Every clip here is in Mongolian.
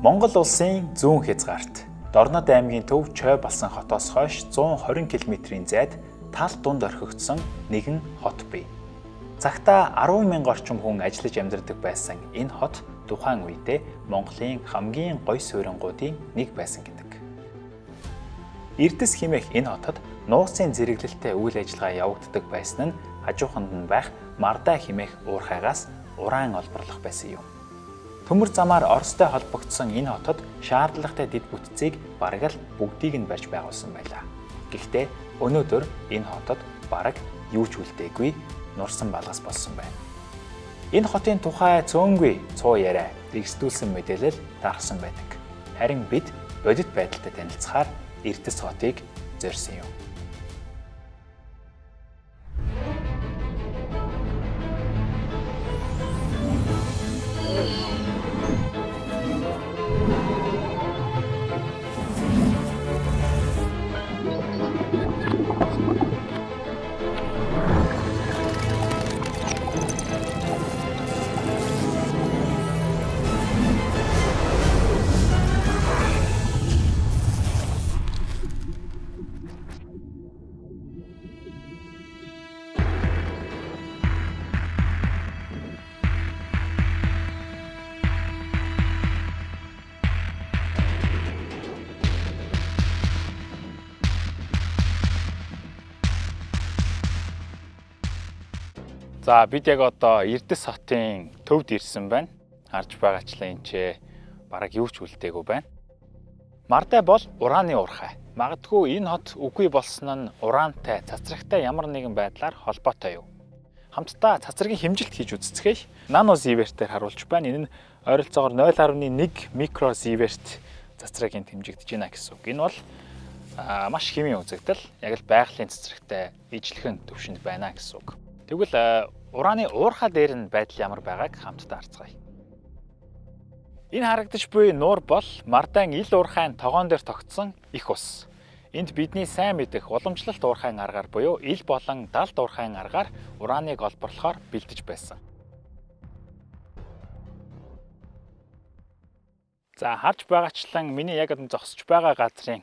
Монгол улсын зүүн хязгаарт Дорнод аймгийн төв Чой болсон хотоос хойш 120 км-ийн зайд тал дунд орхигдсон нэгэн хот бий. Цагтаа 10,000 орчим хүн ажиллаж амьдардаг байсан энэ хот тухайн үедээ Монголын хамгийн гоё суйрангуудын нэг байсан гэдэг. Эрдэс хэмээх энэ хотод нууцын зэрэглэлтэй үйл ажиллагаа явагддаг байсан нь хажууханд нь байх Мардай хэмээх уурхайгаас уран олборлох байсан юм. Төмөр замаар Оростой холбогдсон энэ хотод шаардлагатай дэд бүтцийг бараг л бүгдийг нь барьж байгуулсан байлаа. Гэхдээ өнөөдөр энэ хотод бараг юу ч үлдээгүй нурсан балгас болсон байна. Энэ хотын тухай цөөнгүй цуу яриа рэгсдүүлсэн мэдээлэл дарсан байдаг. Харин бид бодит байдалтай танилцахаар Эрдэс хотыг зорьсон юм. За бид яг одоо Эрдэс хотын төвд ирсэн байна. Харж байгаачлаа энэ ч бараг юу ч үлдээгүй байна. Мардай бол ураны уурхай. Магадгүй энэ хот үгүй болсон нь ураантай, цацрагтай ямар нэгэн байдлаар холбоотой юу? Хамтдаа цацрагийн хэмжилт хийж үзцгээе. Нанозивертээр харуулж байна. Энэ нь ойролцоогоор 0.1 микрозиверт цацрагийн хэмжигдэж байна гэсэн үг. Энэ бол маш хэмийн үзэгдэл, яг л байгалийн цацрагтай ижлэхэн төвшөнд байна гэсэн үг. Тэгвэл ураны уурхай дээр нь байдал ямар байгааг хамтдаа харцгаая. Энэ харагдаж буй нуур бол Мардайн ил уурхайн тогоон дээр тогтсон их ус. Энд бидний сайн мэдэх уламжлалт уурхайн аргаар буюу ил болон далд уурхайн аргаар ураныг олборлохоор бэлдэж байсан. За харж байгаачлан миний яг одоо зогсож байгаа газрын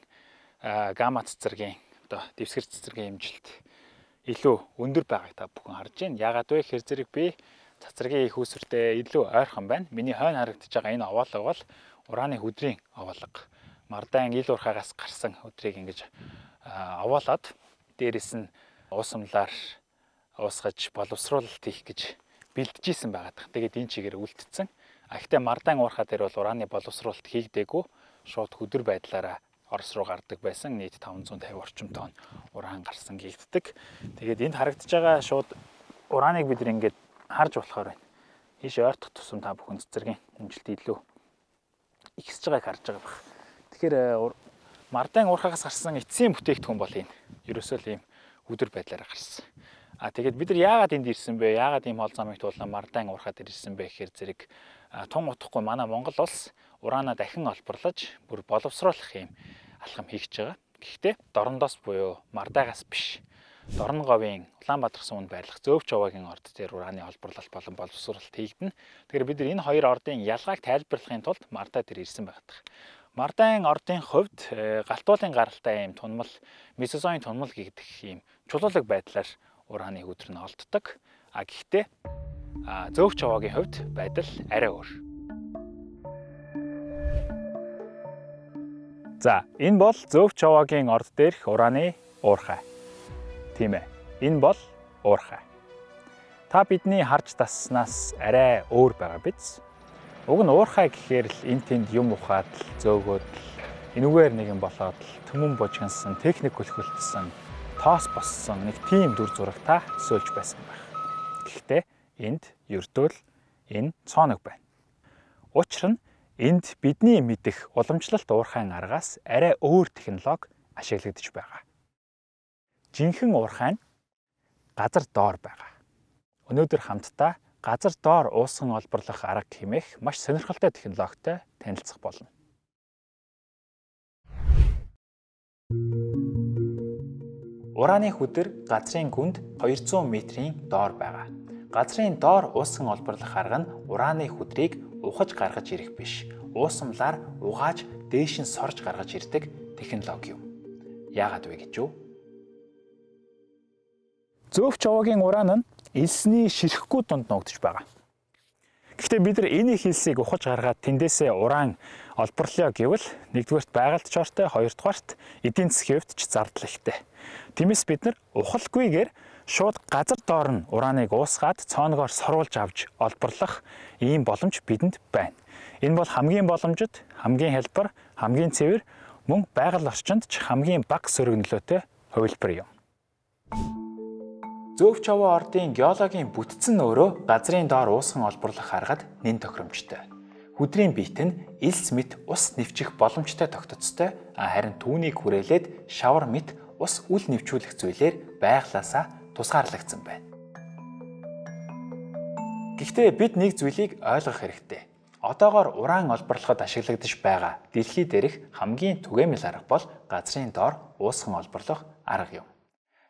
гамма цэцэргийн одоо дэвсгэр цэцэргийн хэмжилт илүү өндөр байгааг та бүхэн харж байна. Яагаад вэ гэхээр зэрэг би цацрагийн их үүсвэртэй илүү ойрхон байна. Миний хойно харагдаж байгаа энэ овоолго бол ураны хөдрийн овоолго. Мардайн ил уурхайгаас гарсан өдрийг ингэж овоолоод дээрэс нь уусамлаар уусгаж боловсруулалт хийх гэж бэлдэжсэн байгаад. Тэгээд энэ чигээр үлдсэн. Гэхдээ Мардайн уурхай дээр бол ураны боловсруулалт хийгдээгүй. Шууд хөдөр байдлаараа Орос руу гардаг байсан. Нийт 550 орчим тонн уран гарсан гэгддэг. Тэгээд энд харагдаж байгаа шууд ураныг бид ингээд харж болохоор байна. Ийш ойртох тусам та бүхэн цэцэргийн хэмжилт илүү ихсэж байгааг харж байгаа баг. Тэгэхээр Мардайн уурхайгаас гарсан эцсийн бүтээгдэхүүн бол энэ. Ерөөсөө л ийм өдөр байдлаараа гарсан. Тэгээд бид нар яагаад энд ирсэн бэ? Яагаад ийм хол замыг туулан Мардайн уурхай дээр ирсэн бэ гэхээр зэрэг тун утахгүй манай Монгол улс ураанаа дахин олборлож бүр боловсруулах юм алхам хийж байгаа. Гэхдээ Дорндоос буюу Мардайгаас биш. Дорн говийн Улаанбаатар суунд байрлах Зөөвч овоогийн орд дээр ураны олборлолт болон боловсруулалт хийгдэнэ. Тэгэхээр бид нар энэ хоёр ордын ялгааг тайлбарлахын тулд Мардай дээр ирсэн байдаг. Мардайн ордын хувьд галтуулын гаралтай юм тунмал, месозоин тунмал гэгдэх юм чулуулаг байдлаар ураны хөдөр нь олддог. Гэхдээ Зөөвч овоогийн хувьд байдал арай өөр. За, энэ бол Зөөвч овоогийн орд дээрх ураны уурхай. Тийм ээ. Энэ бол уурхай. Та бидний харж тасснаас арай өөр байгаа биз? Уг нь уурхай гэхээр л энэ тэнд юм ухаад л зөөгөөд л энүүгээр нэгэн болоод л төмөн бужигнсан, техник хөлхөлтсөн, тоос боссон нэг тийм дүр зурагтай сөөлж байсан байх. Гэхдээ энд ердөө л энэ цооног байна. Учир нь энд бидний мэдэх уламжлалт уурхайн аргаас арай өөр технологи ашиглагдаж байгаа. Жинхэнэ уурхай нь газар доор байгаа. Өнөөдөр хамтдаа газар доор уусган олборлох арга хэмээх маш сонирхолтой технологитой танилцах болно. Ураны хөдөр газрын гүнд 200 метрийн доор байгаа. Газрын доор уусган олборлох арга нь ураны хөдрийг ухаж гаргаж ирэх биш. уусамлаар угааж дээш нь сорж гаргаж ирдэг технологи юм. Яагаад вэ гэж юу? Зөөвч овоогийн уран нь элсний ширхэхгүй дунд ногдож байгаа. Гэхдээ бид нар энэ хэлсийг ухаж гаргаад тэндээсээ уран олборлоо гэвэл нэгдүгээрт байгальд чортой, хоёрдугаарт эдийн засгийн хувьд ч зардал ихтэй. Тиймээс бид нар ухалгүйгээр шууд газар доор нь ураныг уусгаад цооногоор сорвуулж авч олборлох ийм боломж бидэнд байна. Энэ бол хамгийн боломжит, хамгийн хялбар, хамгийн цэвэр, мөн байгаль орчинд ч хамгийн бага сөрөг нөлөөтэй хувилбар юм. Зөөвч овоо ордын геологийн бүтцэн өөрөө газрын доор уусхан олборлох аргад нэн тохиромжтой. Хүдрийн биет нь элс мэт ус нэвчих боломжтой тогтцтой, харин түүнийг хүрээлээд шавар мэт ус үл нэвчүүлэх зүйлээр байглаасаа тусгаарлагдсан байна. Гэхдээ бид нэг зүйлийг ойлгох хэрэгтэй. Одоогоор уран олборлоход ашиглагдаж байгаа дэлхий дээрх хамгийн түгээмэл арга бол газрын доор уусхан олборлох арга юм.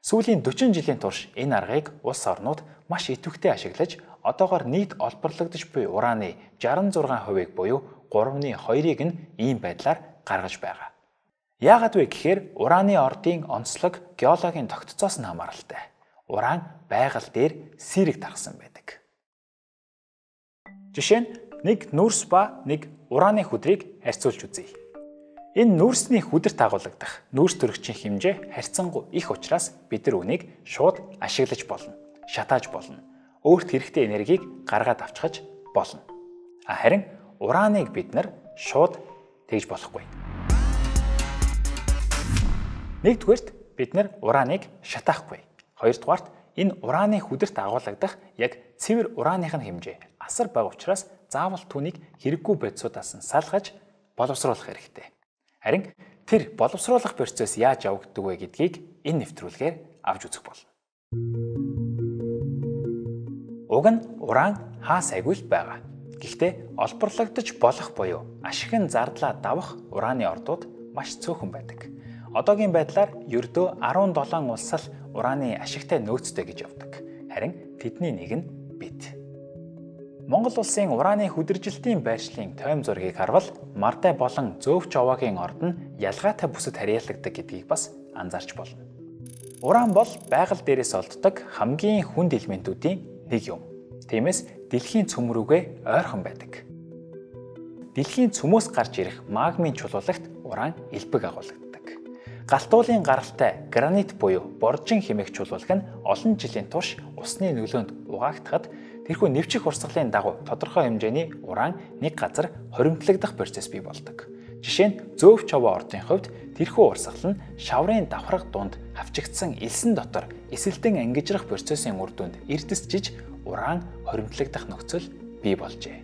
Сүүлийн 40 жилийн турш энэ аргыг улс орнууд маш идэвхтэй ашиглаж, одоогоор нийт олборлогдож буй ураны 66%-ийг буюу 3/2-ыг нь ийм байдлаар гаргаж байгаа. Яагаад вэ гэхээр ураны ордын онцлог геологийн тогтцоос нь хамааралтай. Уран байгаль дээр сэрэг тархсан байдаг. Жишээ нь нэг нүрс ба нэг ураны хүдрийг харьцуулж үзье. Энэ нүрсний хүдэрт агуулгадах нүрс төрөгчийн хэмжээ харьцангуй их учраас бид нар үнийг шууд ашиглаж болно, шатааж болно. Өөрт хэрэгтэй энергийг гаргаад авчхаж болно. Харин ураныг бид нар шууд тэгж болохгүй. Нэгдүгээрт бид нар ураныг шатаахгүй. Хоёрдугаарт энэ ураны хүдэрт агуулгадах яг цэвэр ураных нь хэмжээ асар бага учраас заавал түүнийг хэрэггүй бодисуудаас нь салгаж боловсруулах хэрэгтэй. Харин тэр боловсруулах процесс яаж явагддаг вэ гэдгийг энэ нэвтрүүлгээр авч үзэх болно. Уг нь уран хаа сайгүй л байгаа. Гэхдээ олборлогдож болох буюу ашигын зардлаа давах ураны ордууд маш цөөхөн байдаг. Одоогийн байдлаар ердөө 17 улс л ураны ашигтай нөөцтэй гэж явдаг. Харин тэдний нэг нь бид. Монгол улсын ураны хүдэржилтийн байршлын тойм зургийг харвал Мартай болон Зөөвч овоогийн орд нь ялгаатай бүсэд харьяалагдаг гэдгийг бас анзаарч болно. Уран бол байгаль дээрээс олддог хамгийн хүнд элементүүдийн нэг юм. Тиймээс дэлхийн цөм рүүгээ ойрхон байдаг. Дэлхийн цөмөөс гарч ирэх магмын чулуулагт уран элбэг агуулгадаг. Галтуулын гаралтай гранит буюу боржин хэмээх чулуулаг нь олон жилийн турш усны нөлөөнд угаагдахад тэрхүү нэвчих урсгалын дагуу тодорхой хэмжээний уран нэг газар хоримтлагдах процесс бий болдог. Жишээ нь Зөөвч овоо ордын хувьд тэрхүү урсгал нь шаврын давхраг дунд хавчигдсан элсэн дотор эсэлдэн ангижрах процессын үр дүнд эрдэсчиж уран хоримтлагдах нөхцөл бий болжээ.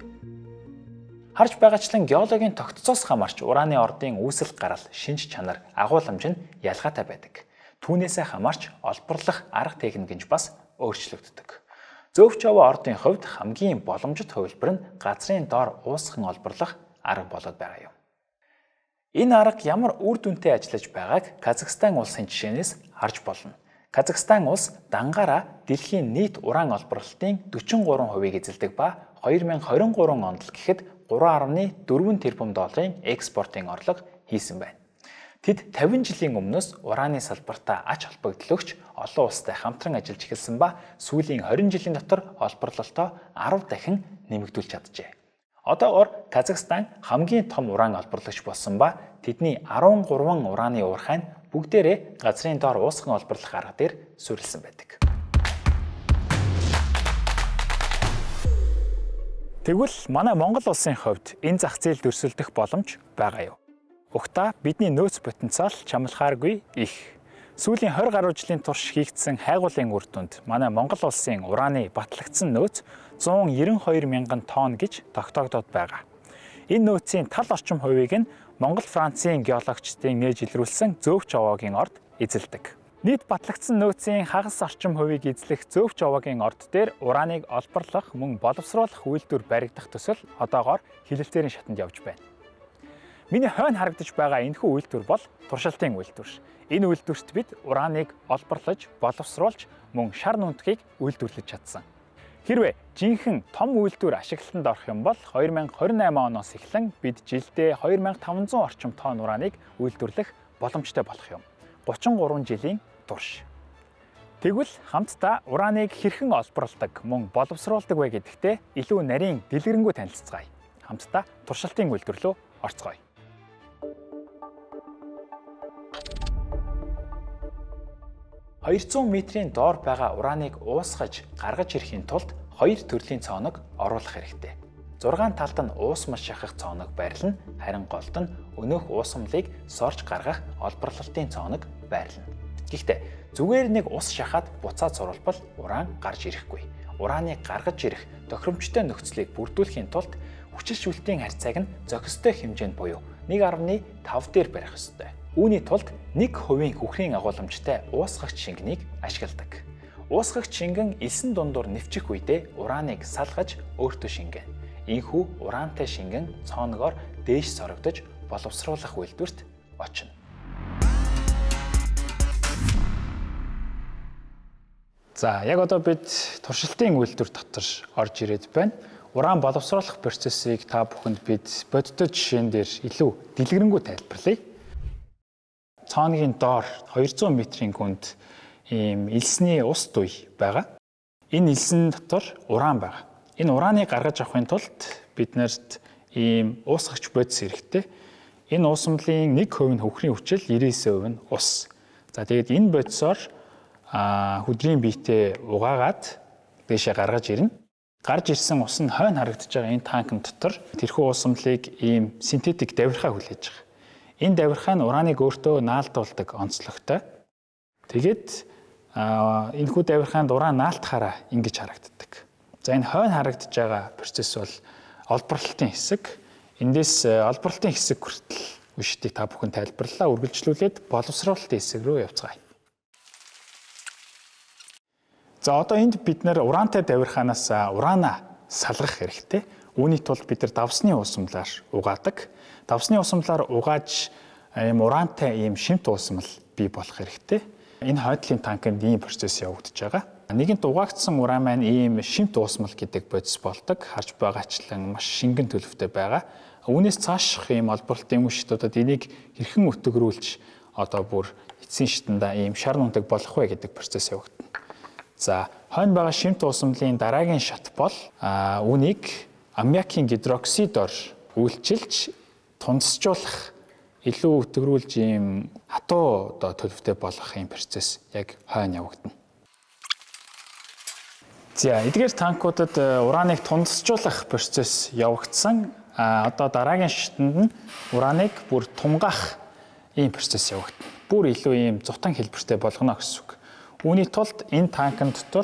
Харж байгаачлан геологийн тогтцоос хамаарч ураны ордын үүсэл гарал, шинж чанар, агуулмж нь ялгаатай байдаг. Түүнээсээ хамаарч олборлох арга техник нь бас өөрчлөгддөг. Зөөвч овоо ордын хувьд хамгийн боломжит хувилбар нь газрын доор уусхан олборлох арга болоод байгаа юм. Энэ арга ямар үр дүнтэй ажиллаж байгааг Казахстан улсын жишээнээс харж болно. Казахстан улс дангаараа дэлхийн нийт уран олборлолтын 43%-ийг эзэлдэг ба 2023 онд л гэхэд 3.4 тэрбум долларын экспортын орлого хийсэн байна. Тэд 50 жилийн өмнөөс ураны салбартаа ач холбогдол өгч олон улстай хамтран ажиллаж эхэлсэн ба сүүлийн 20 жилийн дотор олборлолтоо 10 дахин нэмэгдүүлж чаджээ. Одоогоор Казахстан хамгийн том уран олборлагч болсон ба тэдний 13 ураны уурхай нь бүгдээрээ газрын доор уусхан олборлох арга дээр суурилсан байдаг. Тэгвэл манай Монгол улсын хувьд энэ зах зээлд өрсөлдөх боломж байгаа юу? Угтаа бидний нөөц потенциал чамлахааргүй их. Сүүлийн 20 гаруй жилийн турш хийгдсэн хайгуулын үр дүнд манай Монгол улсын ураны батлагдсан нөөц 192 мянган тонн гэж тогтоогдоод байгаа. Энэ нөөцийн тал орчим хувийг нь Монгол Францын геологчдын нээж илрүүлсэн Зөөвч овоогийн орд эзэлдэг. Нийт батлагдсан нөөцийн хагас орчим хувийг эзлэх Зөөвч овоогийн орд дээр ураныг олборлох мөн боловсруулах үйлдвэр баригдах төсөл одоогоор хилэлцээрийн шатанд явж байна. Миний хойно харагдаж байгаа энэхүү үйлдвэр бол туршилтын үйлдвэр. Энэ үйлдвэрт бид ураныг олборлож, боловсруулж, мөн шар нүндхийг үйлдвэрлэж чадсан. Хэрвээ жинхэнэ том үйлдвэр ашиглалтанд орох юм бол 2028 оноос эхлэн бид жилдээ 2500 орчим тонн урааныг үйлдвэрлэх боломжтой болох юм. 33 жилийн турш. Тэгвэл хамтдаа урааныг хэрхэн олборлдог, мөн боловсруулдаг вэ гэдэгтээ илүү нарийн дэлгэрэнгүй танилцгаая. Хамтдаа туршилтын үйлдвэр рүү орцгоё. $200 метрийн доор байгаа урааныг уусгаж гаргаж ирэхийн тулд 2 төрлийн цооног оруулах хэрэгтэй. 6 талд нь уусмал шахах цооног байрлана, харин голд нь өнөөх уусмлыг сорж гаргах олборлолтын цооног байрлана. Гэхдээ зүгээр нэг ус шахаад буцаад сурвалбал уран гарч ирэхгүй. Урааныг гаргаж ирэх тохиромжтой нөхцөлийг бүрдүүлэхийн тулд хүчил шүлтийн харьцааг нь зохистой хэмжээнд буюу 1.5 дээр барих ёстой. Үүний тулд 1% хүхрийн агуулмжтай уусгагч шингэнийг ашигладаг. Уусгагч шингэн элсэн дундуур нэвчих үедээ урааныг салгаж өөртөө шингэнэ. Ийхүү ураантай шингэн цооногоор дээш сорогдож боловсруулах үйлдвэрт очино. За, яг одоо бид туршилтын үйлдвэр дотор орж ирээд байна. Уран боловсруулах процессыг та бүхэнд бид бодиттой жишээн дээр илүү дэлгэрэнгүй тайлбарлая. Цооногийн доор 200 метрийн гүнд ийм элсний ус дуй байгаа. Энэ элсэн дотор уран байгаа. Энэ урааныг гаргаж авахын тулд биднэрт ийм уусгагч бодис хэрэгтэй. Энэ уусмлын 1% нь хүхрийн хүчил, 99% нь ус. За тэгээд энэ бодисоор хөдрийн биетээ угаагаад дээшээ гаргаж ирнэ. Гарч ирсэн ус нь хойно харагдаж байгаа энэ танкн дотор тэрхүү уусмлыг ийм синтетик давирхаа хүлээж байгаа. Энэ давирхаа нь урааныг өөртөө наалдуулдаг онцлогтой. Тэгээд энэхүү давирхаанд уран наалтахаараа ингэж харагддаг. За энэ хойно харагдаж байгаа процесс бол олборлолтын хэсэг. Эндээс олборлолтын хэсэг хүртэл үштийг та бүхэн тайлбарлалаа. Үргэлжлүүлээд боловсруулалтын хэсэг рүү явцгаая. За одоо энд бид нэр ураантай давирхаанаас ураанаа салгах хэрэгтэй. Үүний тулд бид нар давсны уусмлаар угаадаг. Давсны уусмлаар угааж ийм ураантай ийм шимт уусмал бий болох хэрэгтэй. Энэ хойдлын танкнд ийм процесс явагдаж байгаа. Нэгэнт угаагдсан уран маань ийм шимт уусмал гэдэг бодис болдог. Харж байгаачлан маш шингэн төлөвтэй байгаа. Үүнээс цааших ийм олборлолтын үншидүүдэд энийг хэрхэн өтгөрүүлж одоо бүр эцсийн шатанда ийм шар нундаг болох вэ гэдэг процесс явагдана. За, хойно байгаа шимт уусмлын дараагийн шат бол үүнийг аммиакийн гидроксидоор үйлчилж тунцжуулах, илүү өтгөрүүлж ийм хатуу одоо төлөвтэй болгох ийм процесс яг хойно явагдана. За, эдгээр танкуудад урааныг тунцжуулах процесс явагдсан. Одоо дараагийн шатанд нь урааныг бүр тунгаах ийм процесс явагдана. Бүр илүү ийм зутан хэлбэртэй болгоно гэсэн үг. Үүний тулд энэ танкн дотор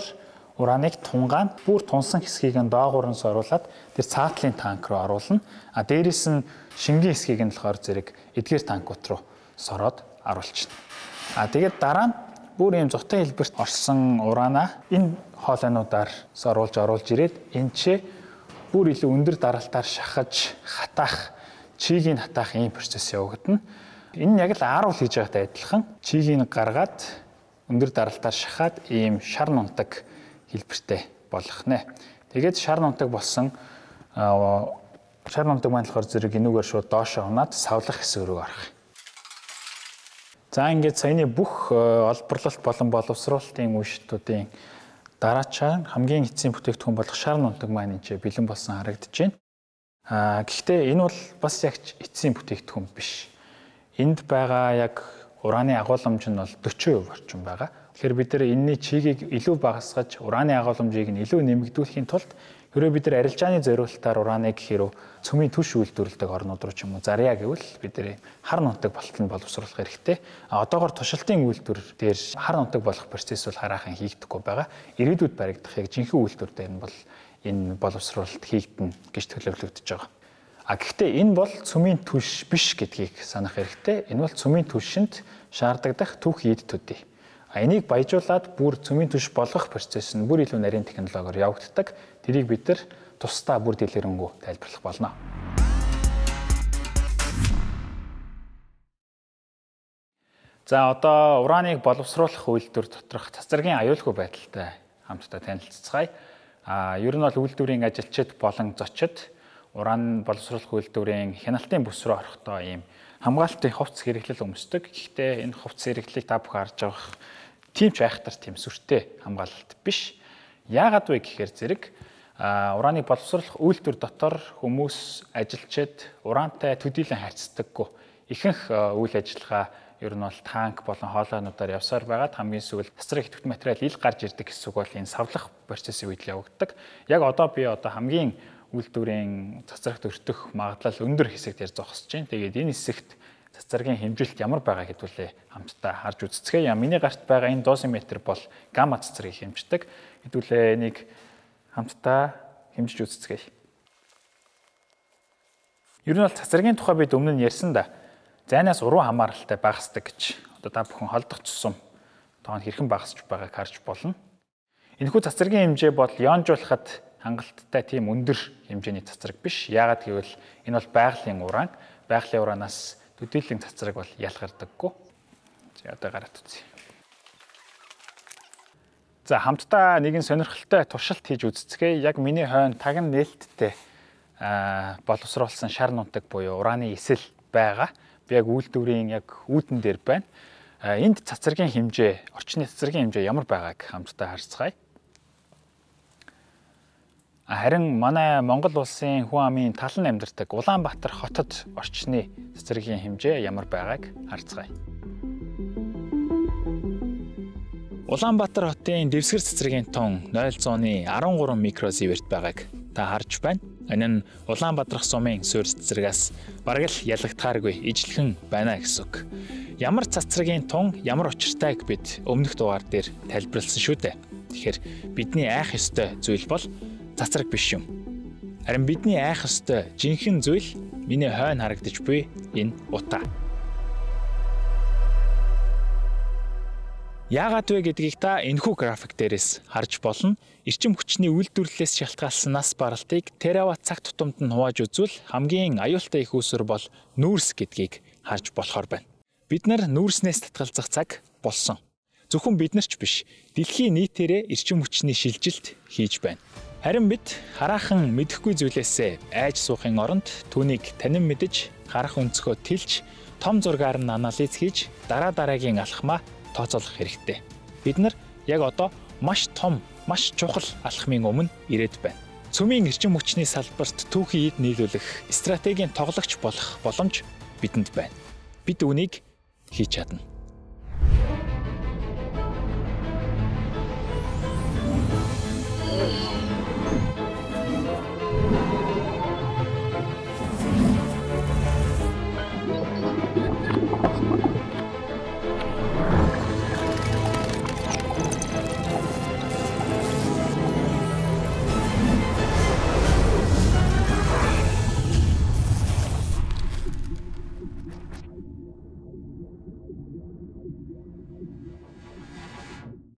урааныг тунгаан бүр тунсан хэсгийг нь доогуур нь соруулаад тэр цаатлын танк руу оруулна. Дээрээс нь шингийн хэсгийг нь болохоор зэрэг эдгээр танкууд руу сороод оруулчихна. Тэгээд дараа нь бүр ийм зутан хэлбэрт орсон ураанаа энэ хоолойнуудаар соруулж оруулж ирээд энэчээ бүр илүү өндөр даралтаар шахаж, хатаах, чийг нь хатаах ийм процесс явагдана. Энэ нь яг л ааруул хийж байгаатай адилхан чийг нь гаргаад өндөр даралтаар шахаад ийм шар нунтаг хэлбэртэй болгох нэ. Тэгээд шар нунтаг болсон шар нунтаг маань болохоор зэрэг энүүгээр шууд доошоо унаад савлах хэсэг рүү орох. За ингээд саяны бүх олборлолт болон боловсруулалтын үйлчлүүдийн дараачаар хамгийн эцсийн бүтээгдэхүүн болох шар нунтаг маань энэ бэлэн болсон харагдаж байна. Гэхдээ энэ бол бас яг эцсийн бүтээгдэхүүн биш. Энд байгаа яг ураны агуулмж нь бол 40% орчим байгаа. Тэгэхээр бид нар энэний чигийг илүү багасгаж ураны агуулмжийг нь илүү нэмэгдүүлэхийн тулд хэрвээ бид нар арилжааны зориулалтаар ураныг хэрв цөмийн түвш үйлдвэрлэдэг орнууд руу ч юм уу зарьяа гэвэл бид нар хар нунтаг болтол нь боловсруулах хэрэгтэй. Одоогоор туршилтын үйлдвэр дээр хар нунтаг болох процесс бол хараахан хийгдэхгүй байгаа. Ирээдүйд баригдах яг жинхэнэ үйлдвэр дээр нь бол энэ боловсруулалт хийгдэнэ гэж төлөвлөгдөж байгаа. Гэхдээ энэ бол цөмийн түвш биш гэдгийг санах хэрэгтэй. Энэ бол цөмийн түвшинд шаардагдах түүх ийд төдий. Энийг баяжуулаад бүр цөмийн түвш болгох процесс нь бүр илүү нарийн технологиор явагддаг. Тэрийг бид нар тусдаа бүр дэлгэрэнгүй тайлбарлах болно. За одоо ураныг боловсруулах үйлдвэр доторх цацрагийн аюулгүй байдалтай хамтдаа танилццгаая. Ер нь бол үйлдвэрийн ажилчид болон зочид уран боловсруулах үйлдвэрийн хяналтын бүс рүү орохдоо ийм хамгаалтын хувцас хэрэглэл өмсдөг. Гэхдээ энэ хувцас хэрэглэлийг та бүхэн харж байгаа тийм ч айхтар тийм сүртэй хамгаалалт биш. Яагаад вэ гэхээр зэрэг урааныг боловсруулах үйлдвэр дотор хүмүүс, ажилчид ураантай төдийлөн харьцдаггүй. Ихэнх үйл ажиллагаа ер нь бол танк болон хоолойнуудаар явсаар байгаад хамгийн сүүлд цацраг идэвхтэй материал ил гарч ирдэг хэсэг бол энэ савлах процессын үед л явагддаг. Яг одоо би хамгийн үйлдвэрийн цацрагт өртөх магадлал өндөр хэсэгт ярьж зогсож байна. Тэгээд энэ хэсэгт цацрагийн хэмжилт ямар байгаа гэдгүүлээ хамтдаа харж үзцгээе. Миний гарт байгаа энэ дозиметр бол гамма цацрыг хэмждэг. Хэдүүлээ энийг хамтдаа хэмжиж үзцгээе. Ер нь бол цацрагийн тухай бид өмнө нь ярьсан да. Зайнаас уруу хамааралтай багасдаг гэж. Одоо та бүхэн холдох цусам тоон хэрхэн багасч байгааг харж болно. Энэхүү цацрагийн хэмжээ бол ионжуулахад хангалттай тийм өндөр хэмжээний цацраг биш. Яагаад гэвэл энэ бол байгалийн уран. Байгалийн ураанаас төдийлөн цацраг бол ялгардаггүй. За одоо гараад үзье. За хамтдаа нэгэн сонирхолтой туршилт хийж үзцгээе. Яг миний хойно тагн нээлттэй боловсруулсан шар нунтаг буюу ураны эсэл байгаа. Би яг үйлдвэрийн яг үүдэн дээр байна. Энд цацрагийн хэмжээ, орчны цацрагийн хэмжээ ямар байгааг хамтдаа харцгаая. Харин манай Монгол улсын хүн амын талан амьдардаг Улаанбаатар хотод орчны цацрагийн хэмжээ ямар байгааг харцгаая. Улаанбаатар хотын дэвсгэр цацрагийн тон 0.13 микросиверт байгааг та харж байна. Энэ нь Улаанбаатар сумын суурь цацрагаас бараг л ялагдахааргүй ижлэхэн байна гэсэн үг. Ямар цацрагийн тун, ямар учиртайг бид өмнөх дугаар дээр тайлбарласан шүү дээ. Тэгэхээр бидний айх ёстой зүйл бол цацраг биш юм. Харин бидний айх ёстой жинхэнэ зүйл миний хойно харагдаж буй энэ утаа. Яагаад вэ гэдгийг та энэхүү график дээрээс харж болно. Эрчим хүчний үйлдвэрлэлээс шалтгаалсан нас баралтыг тераватт цаг тутамд нь хувааж үзвэл хамгийн аюултай их үүсвэр бол нүүрс гэдгийг харж болохоор байна. Бид нар нүүрснээс татгалзах цаг болсон. Зөвхөн бид нар ч биш, дэлхийн нийтээрээ эрчим хүчний шилжилт хийж байна. Харин бид хараахан мэдэхгүй зүйлээсээ айж суухын оронд түүнийг танин мэдэж, харах өнцгөө тэлж, том зургаар нь анализ хийж, дараагийн алхмаа тооцоолох хэрэгтэй. Бид нар яг одоо маш том, маш чухал алхмын өмнө ирээд байна. Цөмийн эрчим хүчний салбарт түүхий эд нийлүүлэх стратегийн тоглогч болох боломж бидэнд байна. Бид үүнийг хийж чадна.